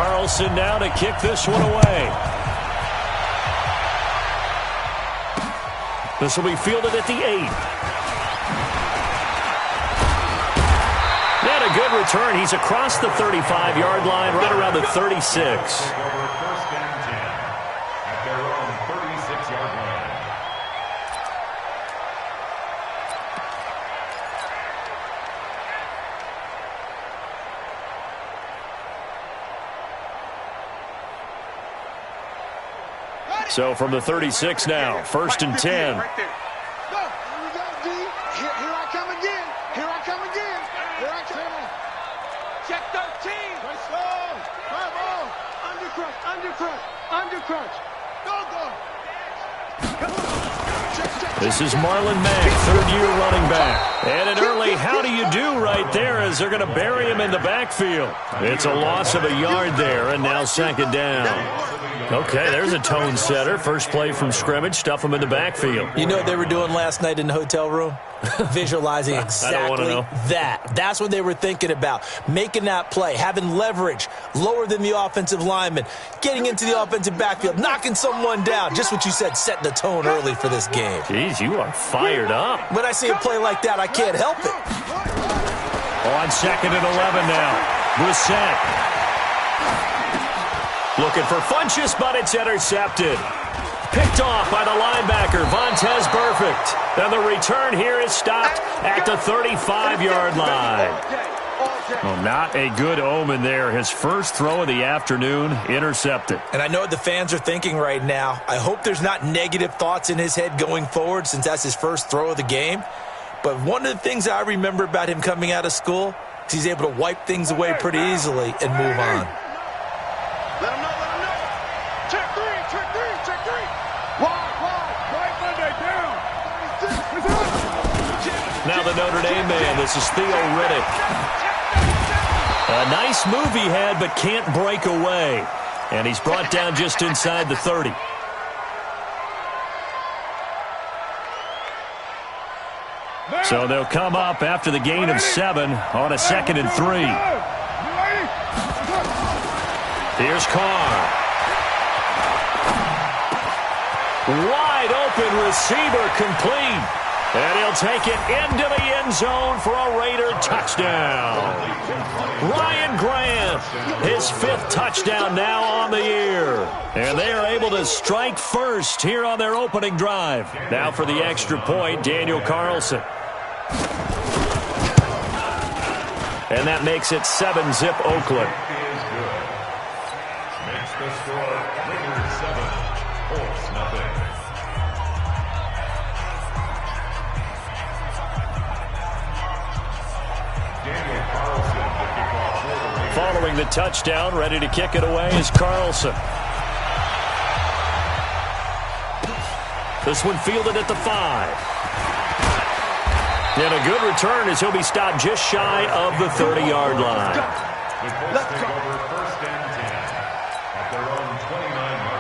Carlson now to kick this one away. This will be fielded at the 8. And a good return. He's across the 35-yard line, right around the 36. So from the 36 now, 1st and 10. Here I come again. Here I come again. Here I come. Check 13. Come on. Undercrunch. Go. This is Marlon Mack, 3rd-year running back. And an early how do you do right there as they're going to bury him in the backfield. It's a loss of a yard there, and now 2nd down. Okay, there's a tone setter. First play from scrimmage, stuff him in the backfield. You know what they were doing last night in the hotel room? Visualizing exactly that. That's what they were thinking about. Making that play, having leverage, lower than the offensive lineman, getting into the offensive backfield, knocking someone down. Just what you said, setting the tone early for this game. Jeez, you are fired up. When I see a play like that, I can't help it. On 2nd and 11 now. Brissett. Looking for Funchess, but it's intercepted. Picked off by the linebacker, Vontaze Burfict. And the return here is stopped at the 35-yard line. Well, not a good omen there. His first throw of the afternoon, intercepted. And I know what the fans are thinking right now. I hope there's not negative thoughts in his head going forward since that's his first throw of the game. But one of the things I remember about him coming out of school is he's able to wipe things away pretty easily and move on. Let him know. Check three. Wide. Right Monday down. Now the Notre Dame man, this is Theo Riddick. A nice move he had, but can't break away. And he's brought down just inside the 30. So they'll come up after the gain of 7 on a 2nd and 3. Here's Carr. Wide open receiver complete. And he'll take it into the end zone for a Raider touchdown. Ryan Grant, his 5th touchdown now on the year. And they are able to strike first here on their opening drive. Now for the extra point, Daniel Carlson. And that makes it 7-zip Oakland. Makes the score Raiders 7, Colts nothing. Daniel Carlson, the kickoff for the Raiders. Following the touchdown, ready to kick it away is Carlson. This one fielded at the 5. And a good return as he'll be stopped just shy of the 30-yard line. The Colts take over 1st and 10 at their own 29-yard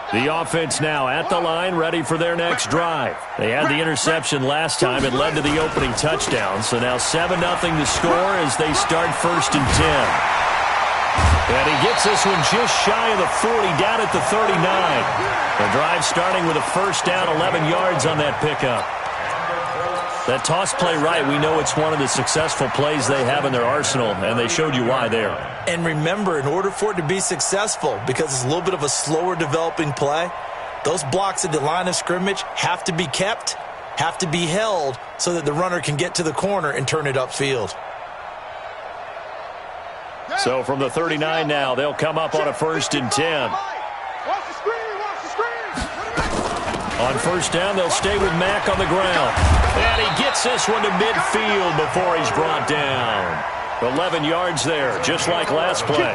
line. The offense now at the line, ready for their next drive. They had the interception last time. It led to the opening touchdown. So now 7-0 to score as they start 1st and 10. And he gets this one just shy of the 40, down at the 39. The drive starting with a 1st down, 11 yards on that pickup. That toss play right, we know it's one of the successful plays they have in their arsenal, and they showed you why there. And remember, in order for it to be successful, because it's a little bit of a slower developing play, those blocks at the line of scrimmage have to be kept, have to be held, so that the runner can get to the corner and turn it upfield. So from the 39 now, they'll come up on a 1st and 10. On 1st down, they'll stay with Mack on the ground. And he gets this one to midfield before he's brought down. 11 yards there, just like last play.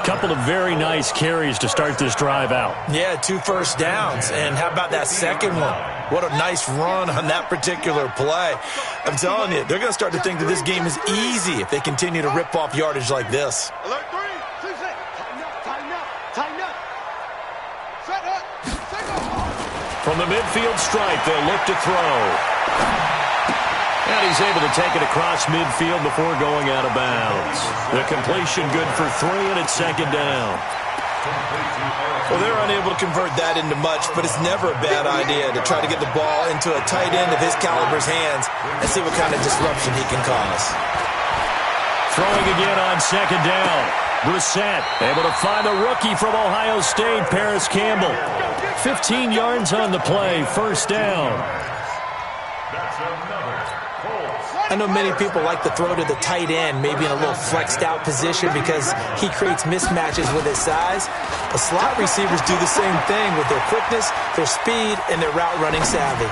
Couple of very nice carries to start this drive out. Yeah, 2 first downs. And how about that second one? What a nice run on that particular play. I'm telling you, they're going to start to think that this game is easy if they continue to rip off yardage like this. Alert 3, 2, 6. Tighten up. Set up. From From the midfield stripe, they'll look to throw. And he's able to take it across midfield before going out of bounds. The completion good for 3, and it's second down. Well, they're unable to convert that into much, but it's never a bad idea to try to get the ball into a tight end of his caliber's hands and see what kind of disruption he can cause. Throwing again on second down. Brissett able to find a rookie from Ohio State, Paris Campbell. 15 yards on the play, first down. I know many people like to throw to the tight end, maybe in a little flexed out position because he creates mismatches with his size. But slot receivers do the same thing with their quickness, their speed, and their route running savvy.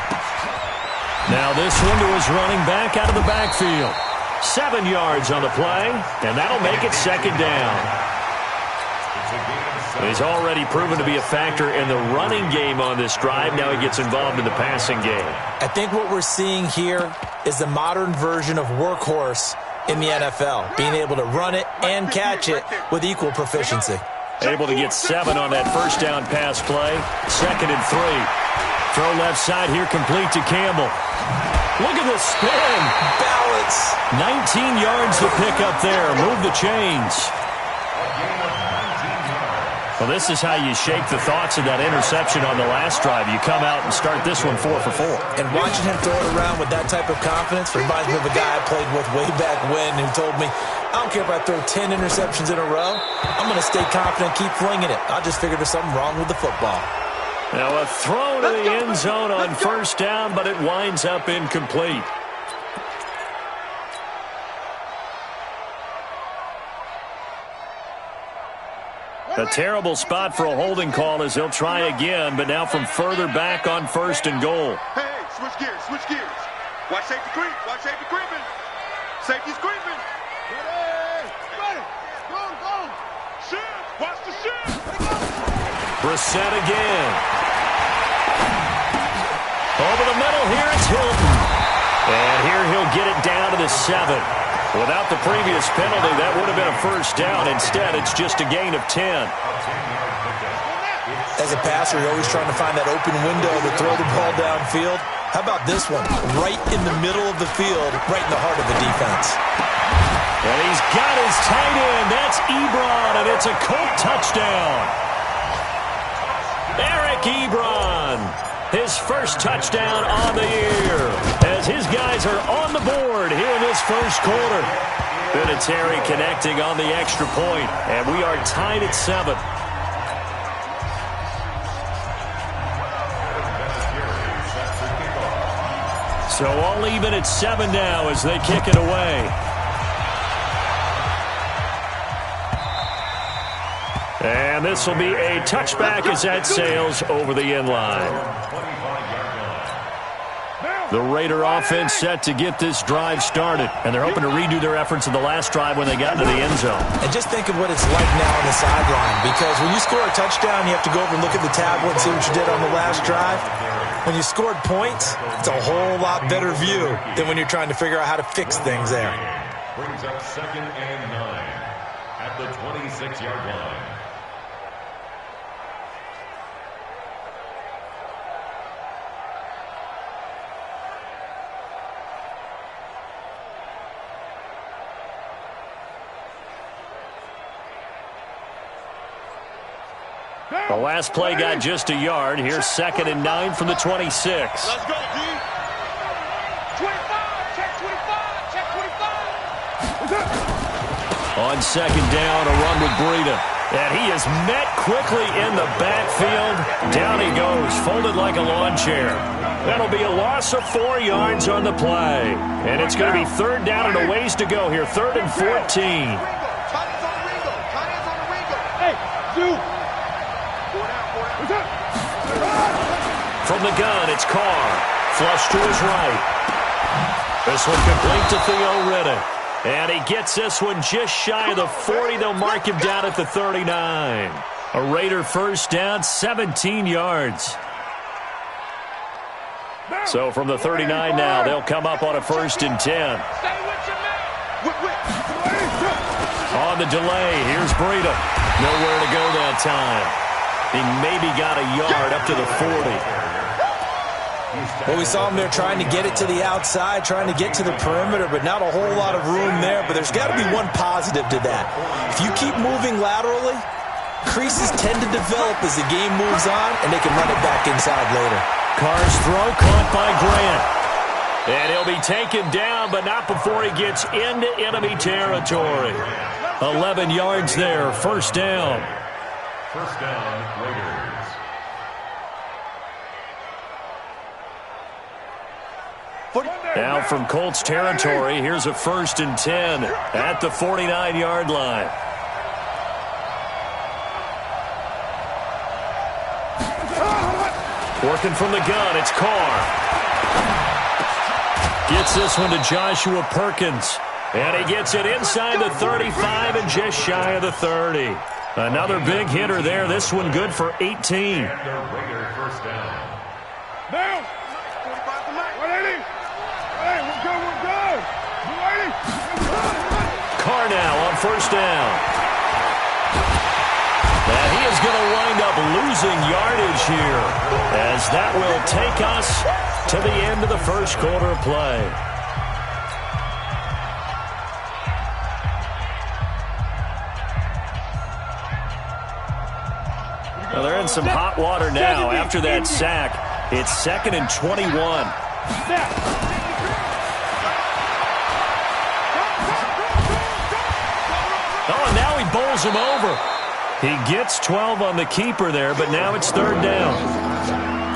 Now this one to his running back out of the backfield. 7 yards on the play, and that'll make it second down. He's already proven to be a factor in the running game on this drive. Now he gets involved in the passing game. I think what we're seeing here is the modern version of workhorse in the NFL, being able to run it and catch it with equal proficiency. Able to get 7 on that first down pass play. 2nd and 3. Throw left side here, complete to Campbell. Look at the spin. Balance. 19 yards to pick up there. Move the chains. Well, this is how you shake the thoughts of that interception on the last drive. You come out and start this one 4 for 4. And watching him throw it around with that type of confidence reminds me of a guy I played with way back when who told me, I don't care if I throw 10 interceptions in a row. I'm going to stay confident, keep flinging it. I just figured there's something wrong with the football. Now a throw to the end zone on first down, but it winds up incomplete. A terrible spot for a holding call as he'll try again, but now from further back on 1st and goal. Hey, switch gears, switch gears. Watch safety creep, watch safety creeping. Safety's creeping. Ready, ready. Go. Shift, watch the shift. Brissett again. Over the middle here, it's Hilton. And here he'll get it down to the 7. Without the previous penalty, that would have been a first down. Instead, it's just a gain of 10. As a passer, you're always trying to find that open window to throw the ball downfield. How about this one? Right in the middle of the field, right in the heart of the defense. And he's got his tight end. That's Ebron, and it's a Colt touchdown. Eric Ebron, his first touchdown on the year, as his guys are on the board here in this first quarter. Vinatieri connecting on the extra point, and we are tied at 7. So all even at 7 now as they kick it away. And this will be a touchback as that sails over the end line. The Raider offense set to get this drive started, and they're hoping to redo their efforts in the last drive when they got into the end zone. And just think of what it's like now on the sideline, because when you score a touchdown, you have to go over and look at the tablet and see what you did on the last drive. When you scored points, it's a whole lot better view than when you're trying to figure out how to fix things there. Brings up 2nd and 9 at the 26-yard line. The last play got just a yard. Here's 2nd and 9 from the 26. Let's go, D. 25, check 25, check 25. On 2nd down, a run with Breida. And he is met quickly in the backfield. Down he goes, folded like a lawn chair. That'll be a loss of 4 yards on the play. And it's going to be 3rd down and a ways to go here. 3rd and 14. Hey, Zoo. From the gun, it's Carr. Flush to his right. This one complete to Theo Riddick. And he gets this one just shy of the 40. They'll mark him down at the 39. A Raider first down, 17 yards. So from the 39 now, they'll come up on a 1st and 10. On the delay, here's Breida. Nowhere to go that time. He maybe got a yard up to the 40. Well, we saw him there trying to get it to the outside, trying to get to the perimeter, but not a whole lot of room there. But there's got to be one positive to that. If you keep moving laterally, creases tend to develop as the game moves on, and they can run it back inside later. Carr's throw caught by Grant. And he'll be taken down, but not before he gets into enemy territory. 11 yards there, first down. First down, Raiders. Now from Colts territory, here's a 1st and 10 at the 49-yard line. Working from the gun, it's Carr. Gets this one to Joshua Perkins. And he gets it inside the 35 and just shy of the 30. Another big hitter there. This one good for 18. And the Raider first down. Down. 180. Hey, we're good, we're good. 180. Carr now on first down. And he is going to wind up losing yardage here, as that will take us to the end of the first quarter of play. Well, they're in some hot water now after that sack. It's 2nd and 21. Oh, and now he bowls him over. He gets 12 on the keeper there, but now it's 3rd down.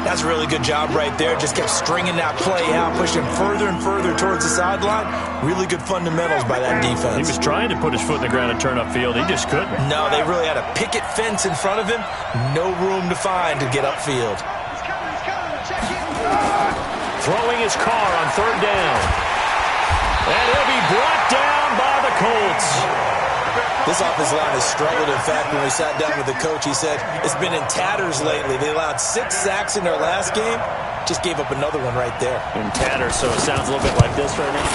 That's a really good job right there. Just kept stringing that play out, pushing further and further towards the sideline. Really good fundamentals by that defense. He was trying to put his foot in the ground and turn upfield. He just couldn't. No, they really had a picket fence in front of him. No room to find to get upfield. Throwing his Carr on 3rd down. And he'll be brought down by the Colts. This offensive line has struggled. In fact, when we sat down with the coach, he said it's been in tatters lately. They allowed 6 sacks in their last game. Just gave up another one right there. In tatters, so it sounds a little bit like this right now.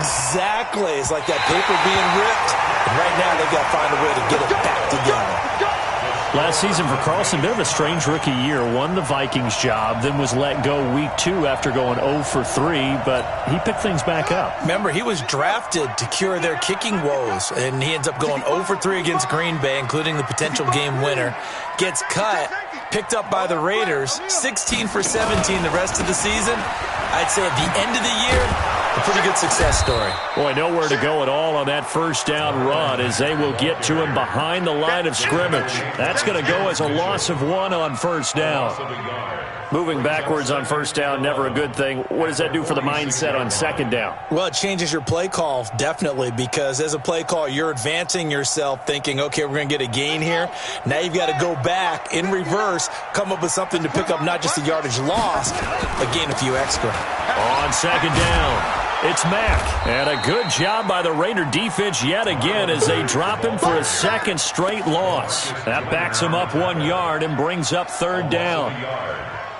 Exactly. It's like that paper being ripped. And right now, they've got to find a way to get it back together. Last season for Carlson, bit of a strange rookie year. Won the Vikings job, then was let go week 2 after going 0 for 3, but he picked things back up. Remember, he was drafted to cure their kicking woes, and he ends up going 0 for 3 against Green Bay, including the potential game winner. Gets cut, picked up by the Raiders, 16 for 17 the rest of the season. I'd say at the end of the year, a pretty good success story. Boy, nowhere to go at all on that first down run as they will get to him behind the line of scrimmage. That's going to go as a loss of 1 on first down. Moving backwards on first down, never a good thing. What does that do for the mindset on 2nd down? Well, it changes your play call, definitely, because as a play call, you're advancing yourself thinking, okay, we're going to get a gain here. Now you've got to go back in reverse, come up with something to pick up not just a yardage loss, but gain a few extra. On 2nd down, it's Mack. And a good job by the Raider defense yet again as they drop him for a 2nd straight loss. That backs him up 1 yard and brings up 3rd down.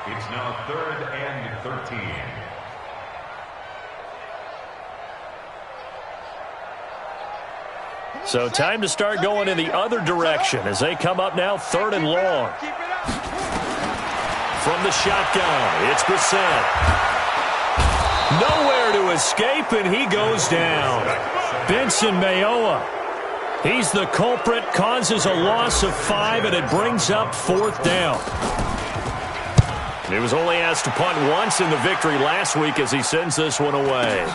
It's now 3rd and 13. So time to start going in the other direction as they come up now 3rd and long. From the shotgun, it's Brissett. Nowhere to escape, and he goes down. Benson Mayowa. He's the culprit, causes a loss of 5, and it brings up 4th down. He was only asked to punt once in the victory last week as he sends this one away.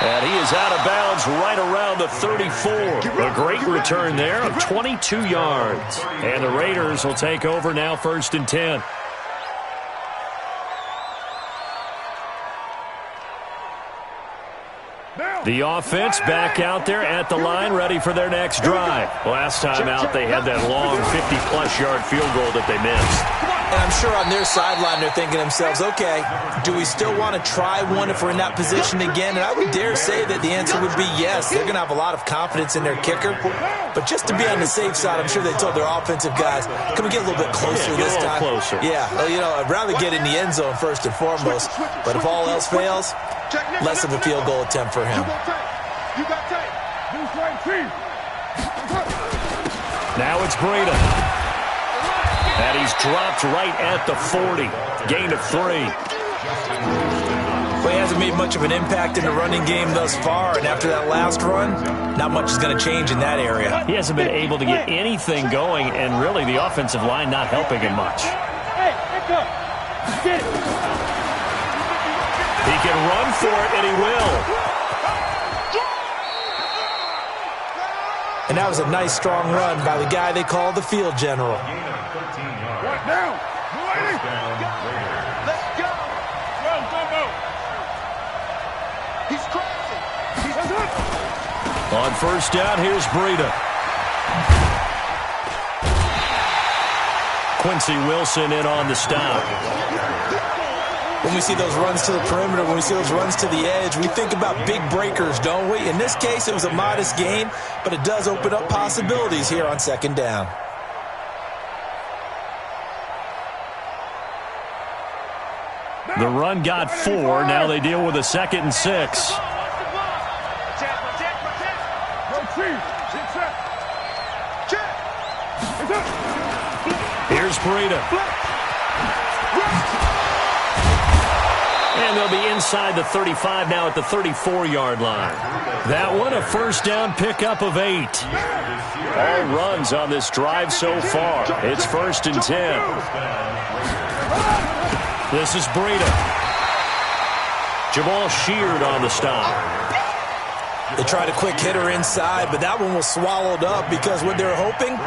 And he is out of bounds right around the 34. A great return there of 22 yards. And the Raiders will take over now 1st and 10. The offense back out there at the line, ready for their next drive. Last time out, they had that long 50-plus yard field goal that they missed. And I'm sure on their sideline, they're thinking to themselves, okay, do we still want to try one if we're in that position again? And I would dare say that the answer would be yes. They're going to have a lot of confidence in their kicker. But just to be on the safe side, I'm sure they told their offensive guys, can we get a little bit closer this time? Closer. Yeah, well, you know, I'd rather get in the end zone first and foremost. But if all else fails, less of a field goal attempt for him. Now it's Breida. And he's dropped right at the 40. Gain of 3. Well, he hasn't made much of an impact in the running game thus far, and after that last run, not much is going to change in that area. He hasn't been able to get anything going, and really the offensive line not helping him much. Hey, let's go. Get it. He can run for it, and he will. And that was a nice, strong run by the guy they call the field general. Right now. Let's go. Go. He's crossing. He's up. On first down, here's Breida. Quincy Wilson in on the stop. When we see those runs to the perimeter, when we see those runs to the edge, we think about big breakers, don't we? In this case, it was a modest gain, but it does open up possibilities here on second down. The run got 4. Now they deal with a 2nd and 6. Here's Breida. And they'll be inside the 35 now at the 34-yard line. That one, a first down pickup of 8. All runs on this drive so far. It's 1st and 10. This is Breida. Jamal Sheard on the stop. They tried a quick hitter inside, but that one was swallowed up because what they're hoping,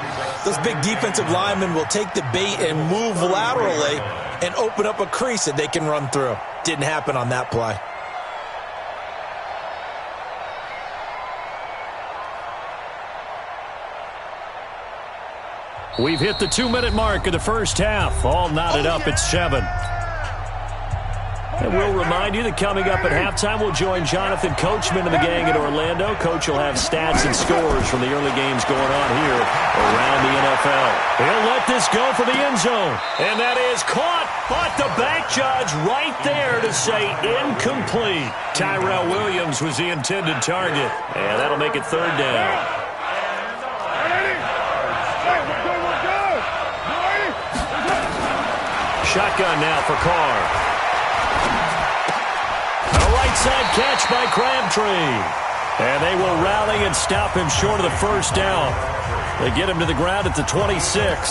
those big defensive linemen will take the bait and move laterally and open up a crease that they can run through. Didn't happen on that play. We've hit the 2-minute mark of the first half. All knotted up at 7. And we'll remind you that coming up at halftime, we'll join Jonathan Coachman and the gang in Orlando. Coach will have stats and scores from the early games going on here around the NFL. He'll let this go for the end zone. And that is caught, but the back judge right there to say incomplete. Tyrell Williams was the intended target. And that'll make it 3rd down. Shotgun now for Carr. Side catch by Crabtree. And they will rally and stop him short of the first down. They get him to the ground at the 26.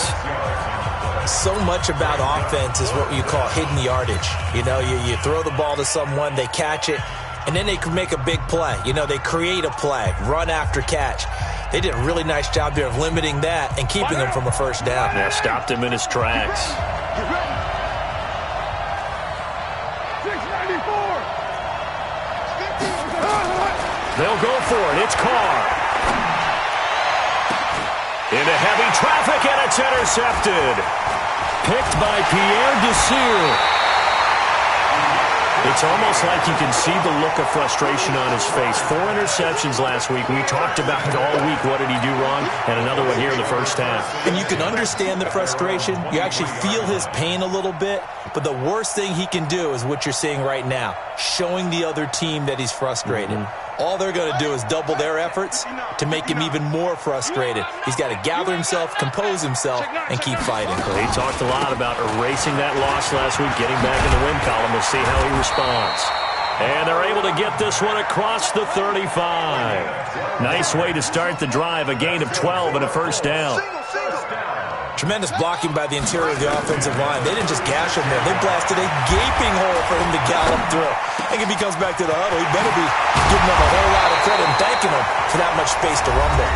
So much about offense is what you call hidden yardage. You know, you throw the ball to someone, they catch it, and then they can make a big play. You know, they create a play, run after catch. They did a really nice job there of limiting that and keeping him from a first down. Yeah, stopped him in his tracks. They'll go for it. It's Carr. Into heavy traffic, and it's intercepted. Picked by Pierre Desir. It's almost like you can see the look of frustration on his face. 4 interceptions last week. We talked about it all week. What did he do wrong? And another one here in the first half. And you can understand the frustration. You actually feel his pain a little bit. But the worst thing he can do is what you're seeing right now, showing the other team that he's frustrated. All they're going to do is double their efforts to make him even more frustrated. He's got to gather himself, compose himself, and keep fighting. He talked a lot about erasing that loss last week, getting back in the win column. We'll see how he responds. And they're able to get this one across the 35. Nice way to start the drive, a gain of 12 and a first down. Tremendous blocking by the interior of the offensive line. They didn't just gash him there. They blasted a gaping hole for him to gallop through. I think if he comes back to the huddle, he better be giving them a whole lot of credit and thanking them for that much space to rumble.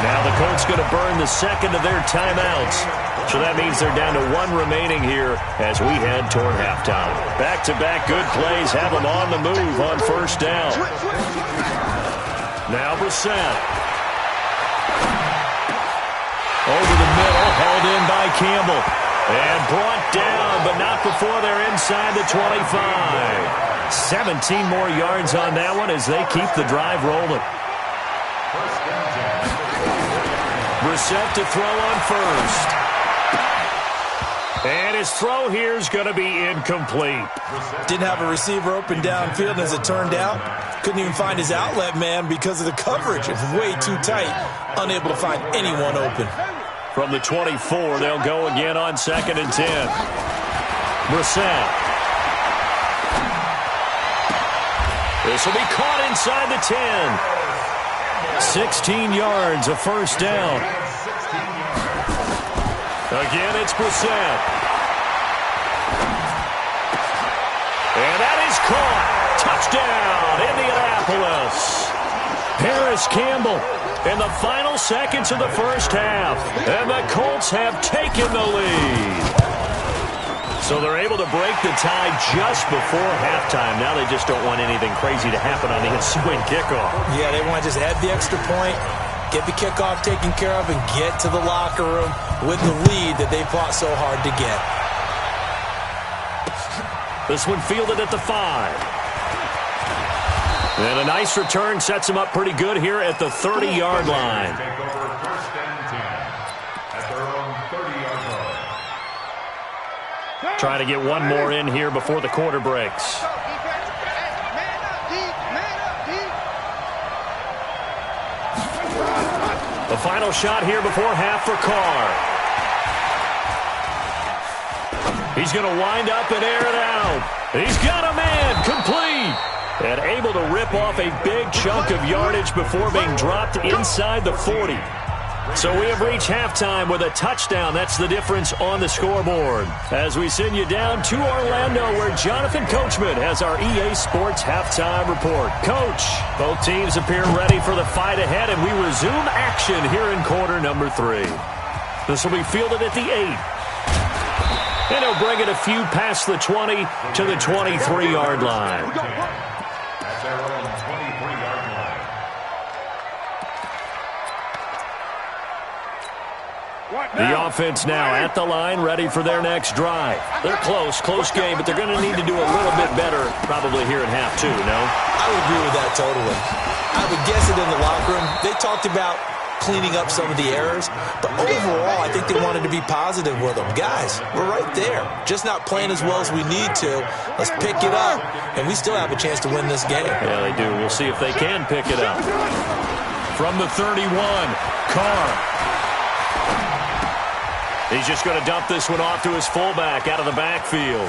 Now the Colts going to burn the second of their timeouts. So that means they're down to 1 remaining here as we head toward halftime. Back-to-back good plays have them on the move on first down. Now Brissett. Over the middle, hauled in by Campbell. And brought down, but not before they're inside the 25. 17 more yards on that one as they keep the drive rolling. Brissett to throw on first. And his throw here is going to be incomplete. Didn't have a receiver open downfield, as it turned out. Couldn't even find his outlet man because of the coverage. It's way too tight. Unable to find anyone open. From the 24, they'll go again on 2nd and 10. Brissett. This will be caught inside the 10. 16 yards, a first down. Again, it's Brissett. And that is caught. Touchdown, Indianapolis. Harris Campbell in the final seconds of the first half. And the Colts have taken the lead. So they're able to break the tie just before halftime. Now they just don't want anything crazy to happen on the ensuing kickoff. Yeah, they want to just add the extra point, get the kickoff taken care of, and get to the locker room with the lead that they fought so hard to get. This one fielded at the 5. And a nice return sets him up pretty good here at the 30-yard line. Take over 1st and 10 at their own 30-yard line. Trying to get one more in here before the quarter breaks. The final shot here before half for Carr. He's going to wind up and air it out. He's got a man, complete. And able to rip off a big chunk of yardage before being dropped inside the 40. So we have reached halftime with a touchdown. That's the difference on the scoreboard. As we send you down to Orlando, where Jonathan Coachman has our EA Sports halftime report. Coach, both teams appear ready for the fight ahead, and we resume action here in quarter number 3. This will be fielded at the 8. And he'll bring it a few past the 20 to the 23-yard line. At their own 23-yard line. The offense now at the line, ready for their next drive. They're close game, but they're going to need to do a little bit better probably here in half 2, no? I would agree with that totally. I would guess it in the locker room. They talked about cleaning up some of the errors, but overall, I think they wanted to be positive with them. Guys, we're right there. Just not playing as well as we need to. Let's pick it up, and we still have a chance to win this game. Yeah, they do. We'll see if they can pick it up. From the 31, Carr. He's just going to dump this one off to his fullback out of the backfield.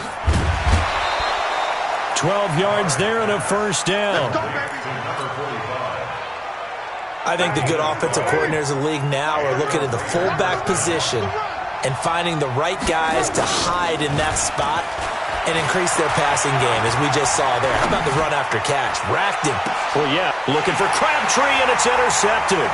12 yards there and a first down. I think the good offensive coordinators in the league now are looking at the fullback position and finding the right guys to hide in that spot and increase their passing game, as we just saw there. How about the run after catch? Racked him. Well, yeah, looking for Crabtree, and it's intercepted.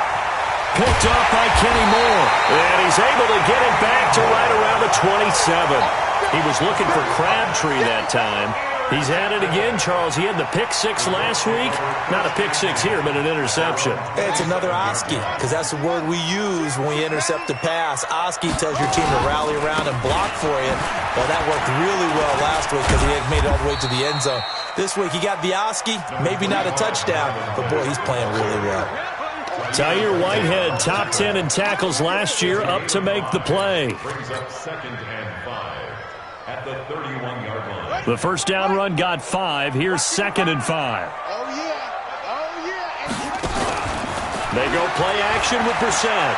Picked off by Kenny Moore, and he's able to get it back to right around the 27. He was looking for Crabtree that time. He's had it again, Charles. He had the pick 6 last week. Not a pick 6 here, but an interception. It's another Oski, because that's the word we use when we intercept a pass. Oski tells your team to rally around and block for you. Well, that worked really well last week because he had made it all the way to the end zone. This week, he got the Oski, maybe not a touchdown, but, boy, he's playing really well. Tahir Whitehead, top 10 in tackles last year, up to make the play. Brings up 2nd and 5 at the 31-yard line. The first down run got 5. Here's 2nd and 5. Oh, yeah. They go play action with Brissett.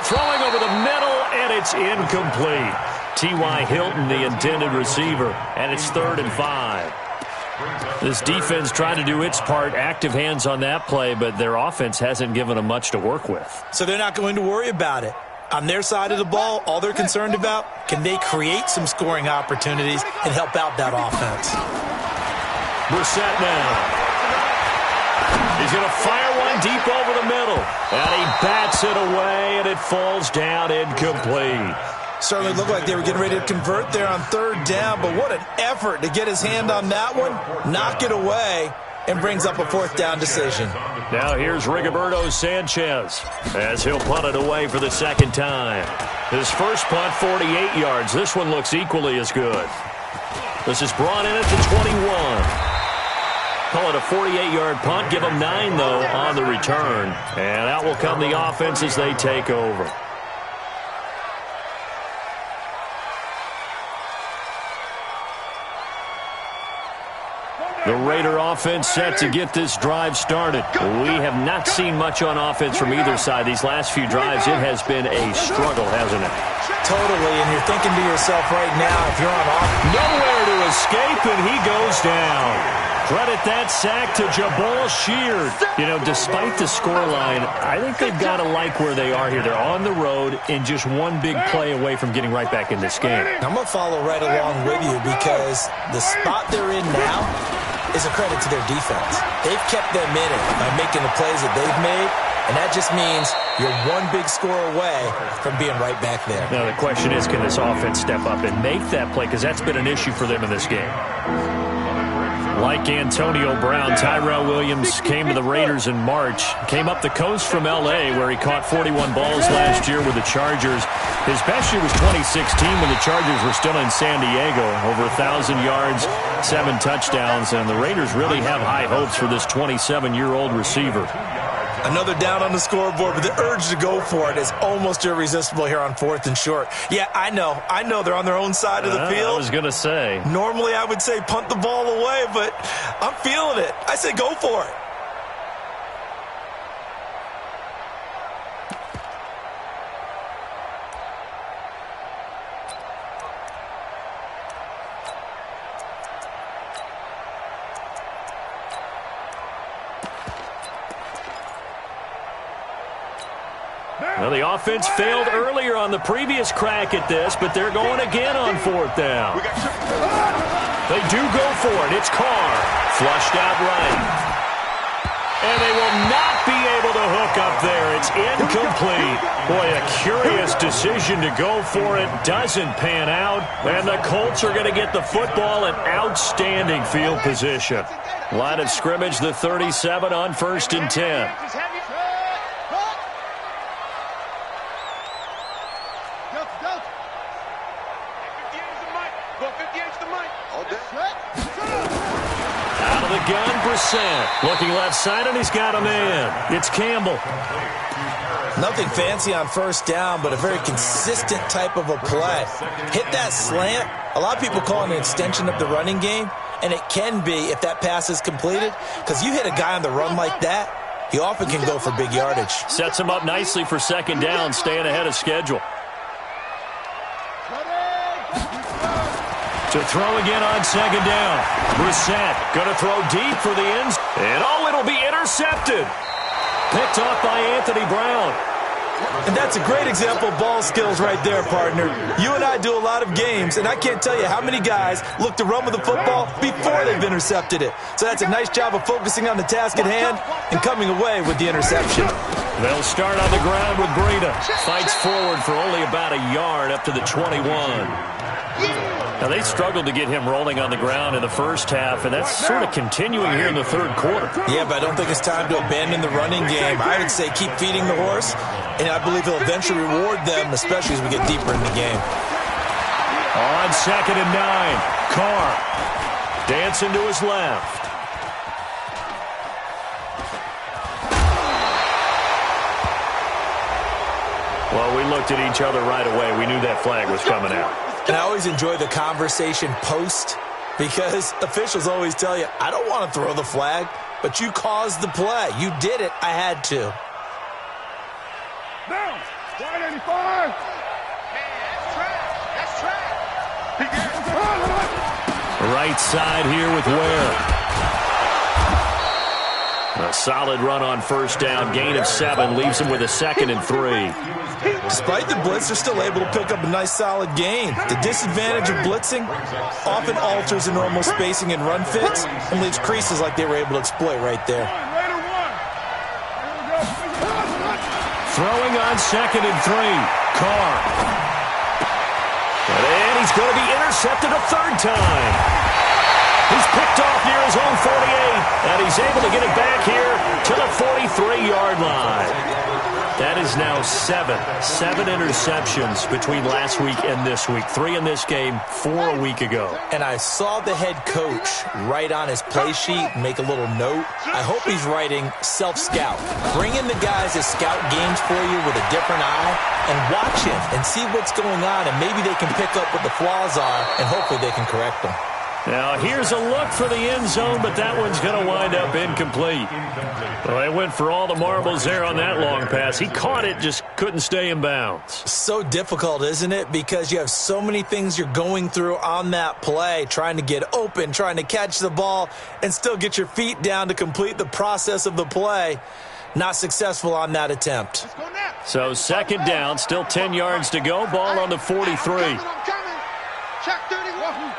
Throwing over the middle, and it's incomplete. T.Y. Hilton, the intended receiver, and it's 3rd and 5. This defense trying to do its part, active hands on that play, but their offense hasn't given them much to work with. So they're not going to worry about it. On their side of the ball, all they're concerned about, can they create some scoring opportunities and help out that offense? Brissett now. He's going to fire one deep over the middle. And he bats it away, and it falls down incomplete. Certainly looked like they were getting ready to convert there on 3rd down, but what an effort to get his hand on that one, knock it away, and brings up a 4th down decision. Now here's Rigoberto Sanchez as he'll punt it away for the 2nd time. His first punt, 48 yards. This one looks equally as good. This is brought in at the 21. Call it a 48-yard punt. Give them 9, though, on the return. And out will come the offense as they take over. The Raider offense set to get this drive started. We have not seen much on offense from either side. These last few drives, it has been a struggle, hasn't it? Totally, and you're thinking to yourself right now, if you're on offense, nowhere to escape, and he goes down. Credit that sack to Jabal Sheard. You know, despite the scoreline, I think they've got to like where they are here. They're on the road and just one big play away from getting right back in this game. I'm going to follow right along with you because the spot they're in now is a credit to their defense. They've kept them in it by making the plays that they've made, and that just means you're one big score away from being right back there. Now, the question is, can this offense step up and make that play? Because that's been an issue for them in this game. Like Antonio Brown, Tyrell Williams came to the Raiders in March, came up the coast from L.A. where he caught 41 balls last year with the Chargers. His best year was 2016 when the Chargers were still in San Diego. Over 1,000 yards, 7 touchdowns, and the Raiders really have high hopes for this 27-year-old receiver. Another down on the scoreboard, but the urge to go for it is almost irresistible here on 4th and short. Yeah, I know they're on their own side of the field. I was going to say. Normally I would say punt the ball away, but I'm feeling it. I say go for it. Well, the offense failed earlier on the previous crack at this, but they're going again on 4th down. They do go for it. It's Carr. Flushed out right. And they will not be able to hook up there. It's incomplete. Boy, a curious decision to go for it. Doesn't pan out. And the Colts are going to get the football in outstanding field position. Line of scrimmage, the 37 on 1st and 10. Out of the gun, Brissett. Looking left side, and he's got a man. It's Campbell. Nothing fancy on 1st down, but a very consistent type of a play. Hit that slant. A lot of people call it an extension of the running game, and it can be if that pass is completed, because you hit a guy on the run like that, he often can go for big yardage. Sets him up nicely for 2nd down, staying ahead of schedule. To throw again on 2nd down. Brissett going to throw deep for the ends. And it'll be intercepted. Picked off by Anthony Brown. And that's a great example of ball skills right there, partner. You and I do a lot of games, and I can't tell you how many guys look to run with the football before they've intercepted it. So that's a nice job of focusing on the task at hand and coming away with the interception. They'll start on the ground with Breida. Fights forward for only about a yard up to the 21. Now, they struggled to get him rolling on the ground in the first half, and that's sort of continuing here in the 3rd quarter. Yeah, but I don't think it's time to abandon the running game. I would say keep feeding the horse, and I believe he'll eventually reward them, especially as we get deeper in the game. On 2nd and 9, Carr dancing to his left. Well, we looked at each other right away. We knew that flag was coming out. And I always enjoy the conversation post because officials always tell you, I don't want to throw the flag, but you caused the play. You did it. I had to. Down. 185. That's track. Right side here with Ware. A solid run on 1st down. Gain of 7 leaves him with a 2nd and 3. Despite the blitz, they're still able to pick up a nice solid gain. The disadvantage of blitzing often alters the normal spacing and run fits and leaves creases like they were able to exploit right there. Throwing on 2nd and 3. Carr. And he's going to be intercepted a 3rd time. He's picked off near his own 48, and he's able to get it back here to the 43-yard line. That is now 7 interceptions between last week and this week. 3 in this game, 4 a week ago. And I saw the head coach write on his play sheet, make a little note. I hope he's writing self-scout. Bring in the guys that scout games for you with a different eye and watch him and see what's going on, and maybe they can pick up what the flaws are, and hopefully they can correct them. Now here's a look for the end zone, but that one's going to wind up incomplete. Well, they went for all the marbles there on that long pass. He caught it, just couldn't stay in bounds. So difficult, isn't it? Because you have so many things you're going through on that play, trying to get open, trying to catch the ball, and still get your feet down to complete the process of the play. Not successful on that attempt. So second down, still 10 yards to go. Ball on the 43. I'm coming. Check 31.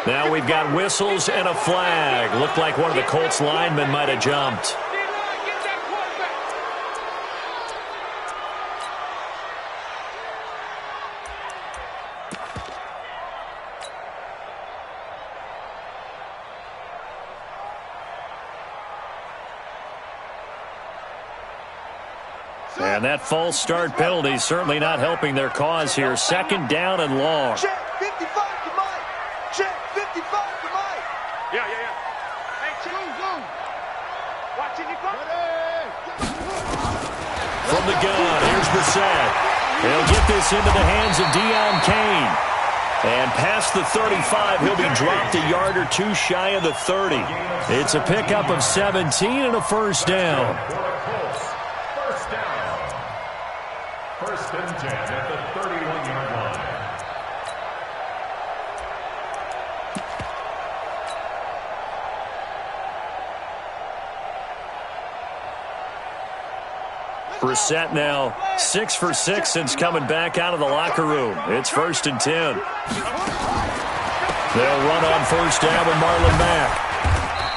Now we've got whistles and a flag. Looked like one of the Colts linemen might have jumped. And that false start penalty certainly not helping their cause here. Second down and long. Check 55 to Mike. Check 55 to Mike. Yeah. Hey, check. Go. Watching you go. From the gun, here's Brissett. He'll get this into the hands of Deon Cain. And past the 35, he'll be dropped a yard or two shy of the 30. It's a pickup of 17 and a first down. First and 10 at the 31-yard line. Brissett now 6 for 6 since coming back out of the locker room. It's first and 10. They'll run on first down with Marlon Mack.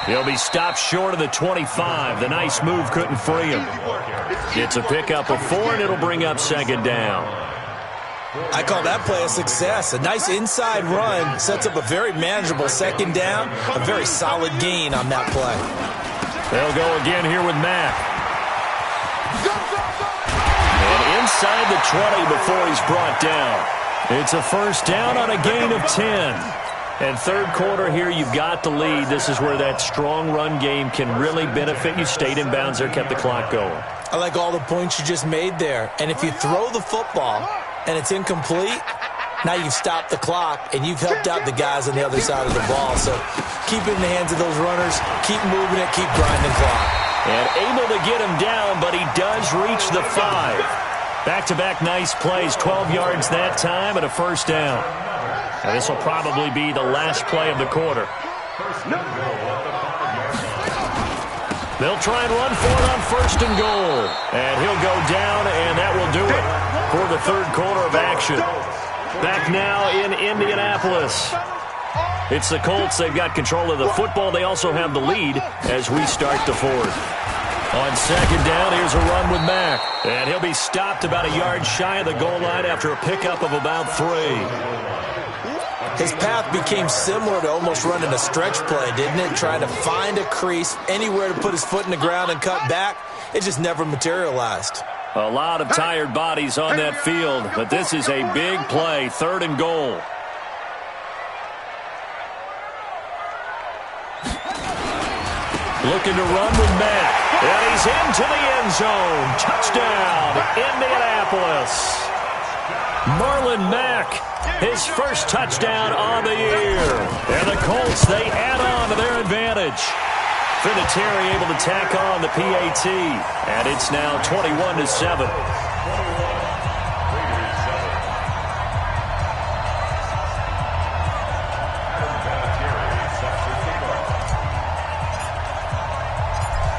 He'll be stopped short of the 25. The nice move couldn't free him. It's a pickup of 4, and it'll bring up second down. I call that play a success. A nice inside run sets up a very manageable second down. A very solid gain on that play. They'll go again here with Mack. And inside the 20 before he's brought down. It's a first down on a gain of 10. And third quarter here, you've got the lead. This is where that strong run game can really benefit you. Stayed in bounds there, kept the clock going. I like all the points you just made there. And if you throw the football and it's incomplete, now you've stopped the clock and you've helped out the guys on the other side of the ball. So keep it in the hands of those runners. Keep moving it. Keep grinding clock. And able to get him down, but he does reach the 5. Back-to-back nice plays, 12 yards that time and a first down. And this will probably be the last play of the quarter. They'll try and run for it on first and goal. And he'll go down, and that will do it for the third quarter of action. Back now in Indianapolis. It's the Colts. They've got control of the football. They also have the lead as we start the fourth. On second down, here's a run with Mack. And he'll be stopped about a yard shy of the goal line after a pickup of about 3. His path became similar to almost running a stretch play, didn't it? Trying to find a crease, anywhere to put his foot in the ground and cut back. It just never materialized. A lot of tired bodies on that field, but this is a big play, third and goal. Looking to run with Mack. And he's into the end zone. Touchdown, Indianapolis. Marlon Mack, his first touchdown on the year. And the Colts, they add on to their advantage. Vinatieri able to tack on the PAT. And it's now 21-7.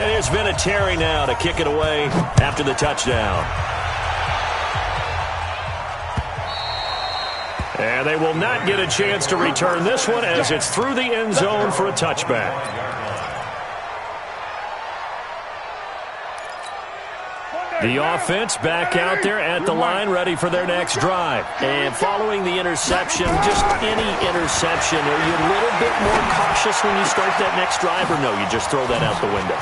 And here's Vinatieri now to kick it away after the touchdown. And they will not get a chance to return this one as it's through the end zone for a touchback. The offense back out there at the line, ready for their next drive. And following the interception, just any interception, are you a little bit more cautious when you start that next drive, or no, you just throw that out the window?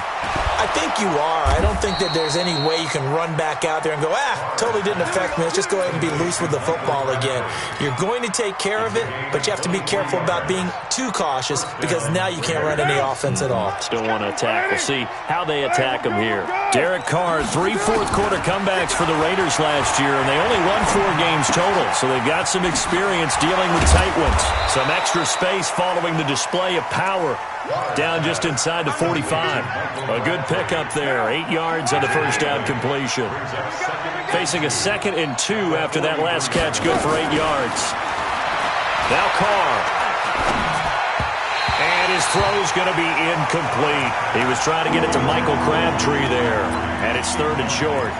I think you are. I don't think that there's any way you can run back out there and go, totally didn't affect me. Let's just go ahead and be loose with the football again. You're going to take care of it, but you have to be careful about being too cautious because now you can't run any offense at all. Still want to attack. We'll see how they attack him here. Derek Carr, 3 fourth-quarter comebacks for the Raiders last year, and they only won 4 games total, so they've got some experience dealing with tight ones. Some extra space following the display of power. Down just inside the 45. A good pickup there. 8 yards on the first down completion. Facing a 2nd and 2 after that last catch. Good for 8 yards. Now Carr. And his throw's going to be incomplete. He was trying to get it to Michael Crabtree there. And it's 3rd and short.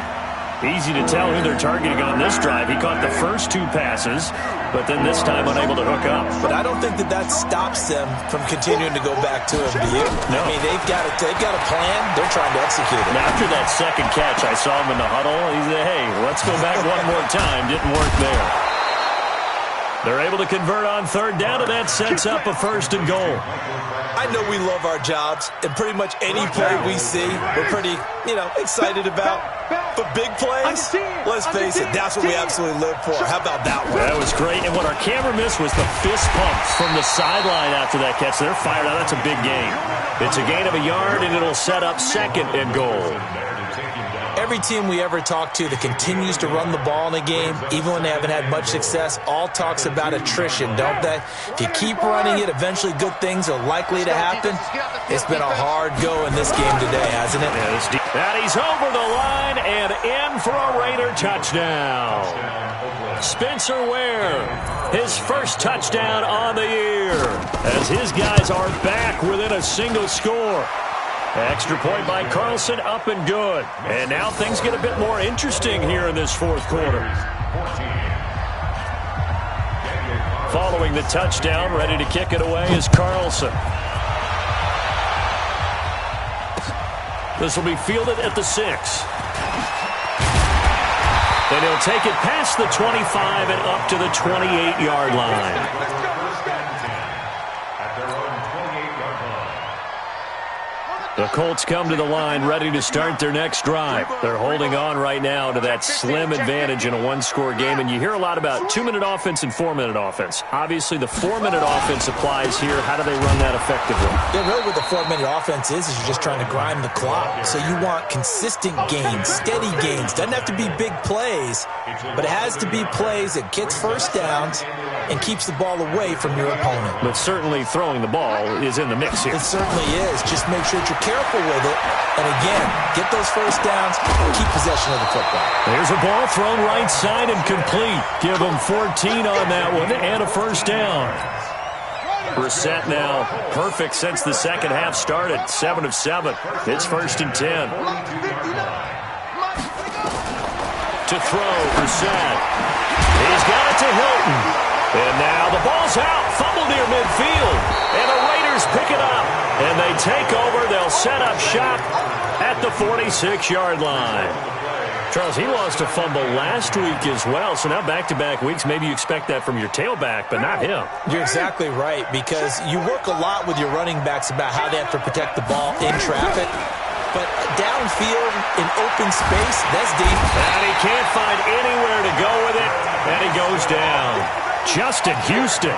Easy to tell who they're targeting on this drive. He caught the first 2 passes, but then this time unable to hook up. But I don't think that stops them from continuing to go back to him, do you? No. I mean, they've got a plan. They're trying to execute it. And after that second catch, I saw him in the huddle. He said, hey, let's go back one more time. Didn't work there. They're able to convert on 3rd down, and that sets up a 1st and goal. I know we love our jobs, and pretty much any play we see, we're pretty, excited about. But big plays, let's face it, that's what we absolutely live for. How about that one? That was great, and what our camera missed was the fist pumps from the sideline after that catch. They're fired out. That's a big gain. It's a gain of a yard, and it'll set up 2nd and goal. Every team we ever talk to that continues to run the ball in a game, even when they haven't had much success, all talks about attrition, don't they? If you keep running it, eventually good things are likely to happen. It's been a hard go in this game today, hasn't it? And he's over the line and in for a Raider touchdown. Spencer Ware, his first touchdown on the year, as his guys are back within a single score. Extra point by Carlson, up and good. And now things get a bit more interesting here in this 4th quarter. Following the touchdown, ready to kick it away is Carlson. This will be fielded at the 6. And he'll take it past the 25 and up to the 28-yard line. The Colts come to the line ready to start their next drive. They're holding on right now to that slim advantage in a 1-score game. And you hear a lot about 2-minute offense and 4-minute offense. Obviously, the 4-minute offense applies here. How do they run that effectively? Yeah, really what the 4-minute offense is you're just trying to grind the clock. So you want consistent gains, steady gains. Doesn't have to be big plays, but it has to be plays that gets first downs and keeps the ball away from your opponent. But certainly throwing the ball is in the mix here. It certainly is. Just make sure that you're careful with it. And again, get those first downs, keep possession of the football. There's a ball thrown right side and complete. Give them 14 on that one and a first down. Brissett now perfect since the second half started. 7 of 7. It's 1st and 10. To throw, Brissett. He's got it to Hilton. And now the ball's out. Fumble near midfield. And the Raiders pick it up. And they take over. They'll set up shop at the 46-yard line. Charles, he lost a fumble last week as well. So now back-to-back weeks, maybe you expect that from your tailback, but not him. You're exactly right, because you work a lot with your running backs about how they have to protect the ball in traffic. But downfield in open space, that's deep. And he can't find anywhere to go with it. And he goes down. Justin Houston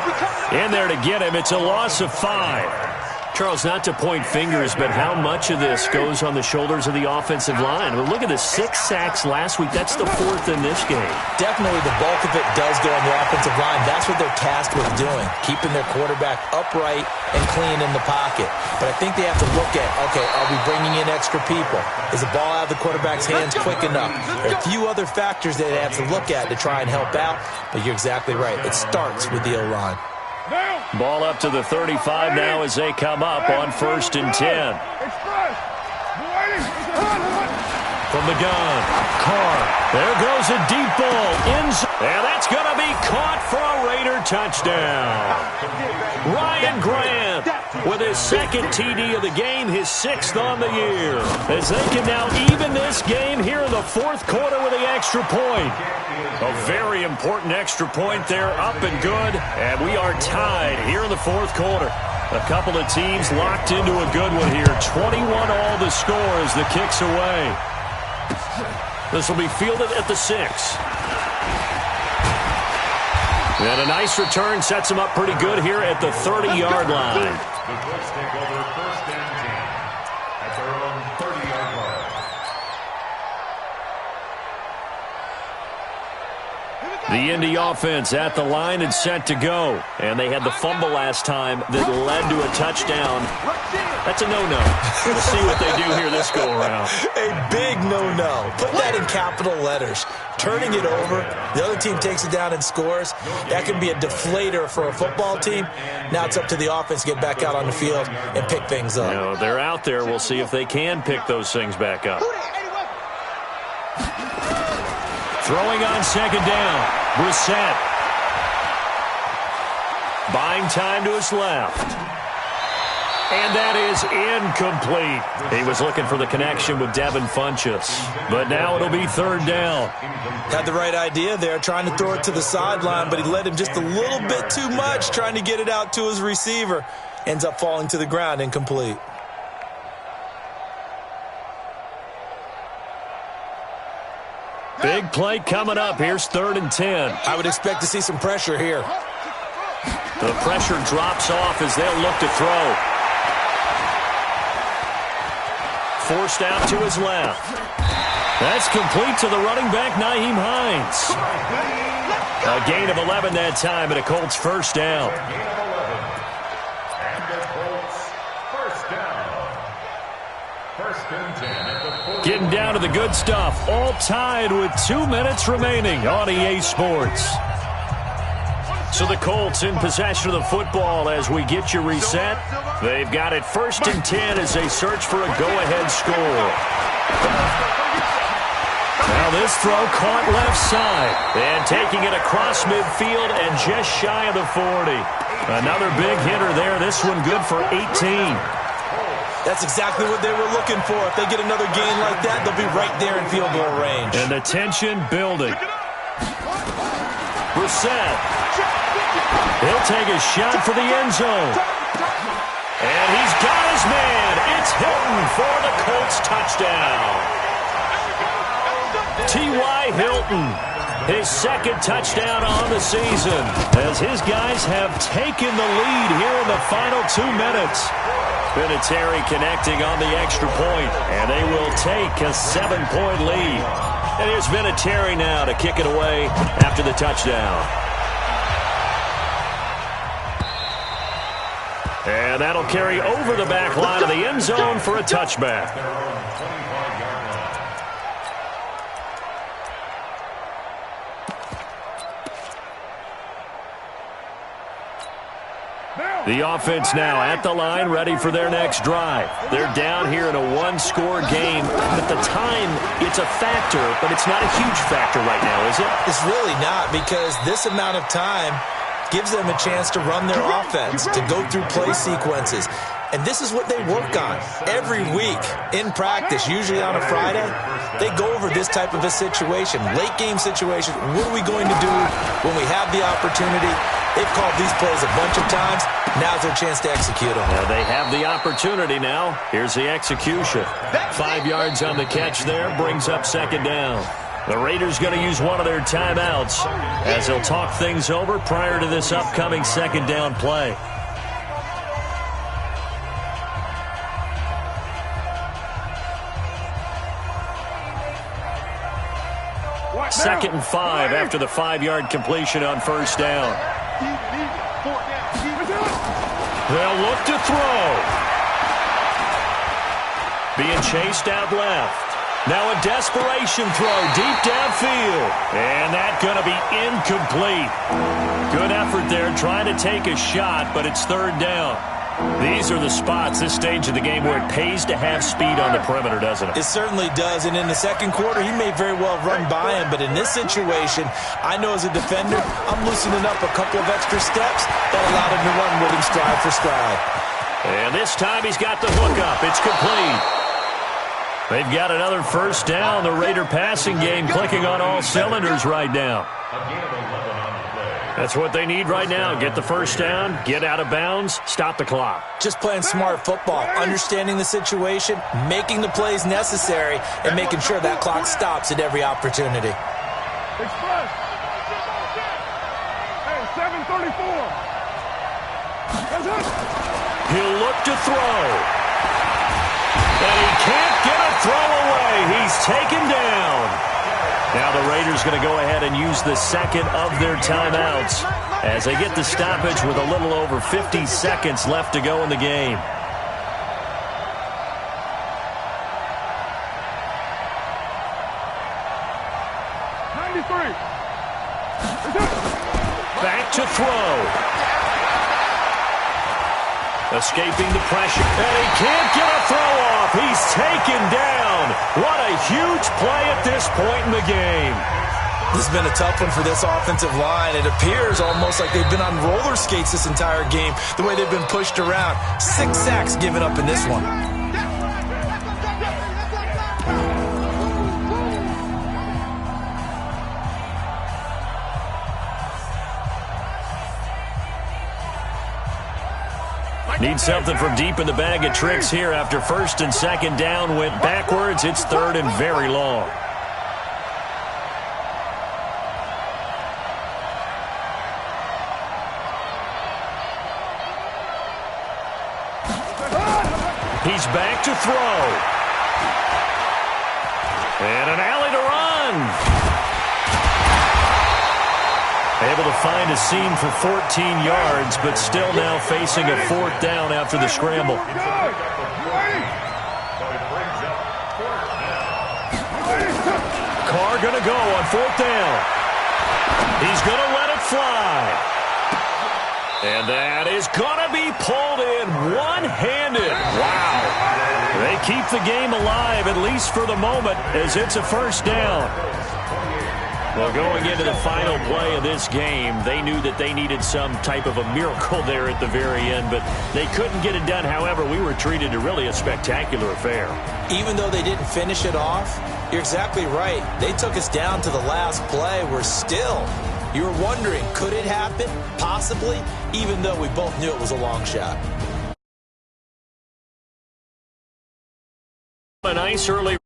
in there to get him. It's a loss of 5. Charles, not to point fingers, but how much of this goes on the shoulders of the offensive line? I mean, look at the 6 sacks last week. That's the 4th in this game. Definitely the bulk of it does go on the offensive line. That's what they're tasked with doing, keeping their quarterback upright and clean in the pocket. But I think they have to look at, okay, are we bringing in extra people? Is the ball out of the quarterback's hands quick enough? There are a few other factors that they have to look at to try and help out, but you're exactly right. It starts with the O-line. Ball up to the 35 now as they come up on 1st and 10. From the gun, Carr. There goes a deep ball. And that's going to be caught for a Raider touchdown. Ryan Grant with his 2nd TD of the game, his 6th on the year. As they can now even this game here in the 4th quarter with the extra point. A very important extra point there, up and good. And we are tied here in the 4th quarter. A couple of teams locked into a good one here. 21 all the score as the kick's away. This will be fielded at the 6. And a nice return sets them up pretty good here at the 30-yard line. The Colts take over first and 10 at their own 30-yard line. The Indy offense at the line and set to go. And they had the fumble last time that led to a touchdown. That's a no-no. We'll see what they do here this go-around. A big no-no. Put that in capital letters. Turning it over, the other team takes it down and scores. That can be a deflator for a football team. Now it's up to the offense to get back out on the field and pick things up. You know, they're out there. We'll see if they can pick those things back up. Throwing on second down. Brissett. Buying time to his left. And that is incomplete. He was looking for the connection with Devin Funchess. But now it'll be third down. Had the right idea there, trying to throw it to the sideline, but he led him just a little bit too much, trying to get it out to his receiver. Ends up falling to the ground, incomplete. Big play coming up. Here's 3rd and 10. I would expect to see some pressure here. The pressure drops off as they'll look to throw. Forced out to his left. That's complete to the running back, Nyheim Hines. A gain of 11 that time, and a Colts first down. Gain of 11. And the Colts first down. First and 10 at the 40. Getting down to the good stuff. All tied with 2 minutes remaining on EA Sports. So the Colts in possession of the football as we get you reset. They've got it 1st and 10 as they search for a go-ahead score. Now this throw caught left side. And taking it across midfield and just shy of the 40. Another big hitter there. This one good for 18. That's exactly what they were looking for. If they get another gain like that, they'll be right there in field goal range. And the tension building. Brissett. He'll take a shot for the end zone. And he's got his man. It's Hilton for the Colts touchdown. T.Y. Hilton, his 2nd touchdown on the season, as his guys have taken the lead here in the final 2 minutes. Vinatieri connecting on the extra point, and they will take a 7-point lead. And here's Vinatieri now to kick it away after the touchdown. And that'll carry over the back line of the end zone for a touchback. The offense now at the line, ready for their next drive. They're down here in a 1-score game. At the time, it's a factor, but it's not a huge factor right now, is it? It's really not, because this amount of time gives them a chance to run their offense, to go through play sequences. And this is what they work on every week in practice, usually on a Friday. They go over this type of a situation, late game situation. What are we going to do when we have the opportunity? They've called these plays a bunch of times. Now's their chance to execute them. Now they have the opportunity now. Here's the execution. 5 yards on the catch there, brings up 2nd down. The Raiders going to use one of their timeouts as they'll talk things over prior to this upcoming 2nd down play. Second and 5 after the 5-yard completion on 1st down. They'll look to throw. Being chased out left. Now a desperation throw deep downfield. And that's going to be incomplete. Good effort there trying to take a shot, but it's 3rd down. These are the spots, this stage of the game, where it pays to have speed on the perimeter, doesn't it? It certainly does, and in the 2nd quarter, he may very well run by him, but in this situation, I know as a defender, I'm loosening up a couple of extra steps that allowed him to run with him stride for stride. And this time he's got the hook up. It's complete. They've got another 1st down. The Raider passing game clicking on all cylinders right now. That's what they need right now. Get the first down, get out of bounds, stop the clock. Just playing smart football, understanding the situation, making the plays necessary, and making sure that clock stops at every opportunity. Express. Hey, 7:34. He'll look to throw. And he can't get a throw away. He's taken down. Now the Raiders going to go ahead and use the second of their timeouts as they get the stoppage with a little over 50 seconds left to go in the game. Back to throw. Escaping the pressure. And he can't get a throw off. He's taken down. What a huge play at this point in the game. This has been a tough one for this offensive line. It appears almost like they've been on roller skates this entire game, the way they've been pushed around. 6 sacks given up in this one. Need something from deep in the bag of tricks here after first and second down went backwards. It's third and very long. He's back to throw. And an alley to run. Able to find a seam for 14 yards, but still now facing a fourth down after the scramble. Carr going to go on fourth down. He's going to let it fly. And that is going to be pulled in one-handed. Wow. They keep the game alive, at least for the moment, as it's a first down. Well, going into the final play of this game, they knew that they needed some type of a miracle there at the very end, but they couldn't get it done. However, we were treated to really a spectacular affair. Even though they didn't finish it off, you're exactly right. They took us down to the last play. We're still, you were wondering, could it happen? Possibly, even though we both knew it was a long shot. A nice early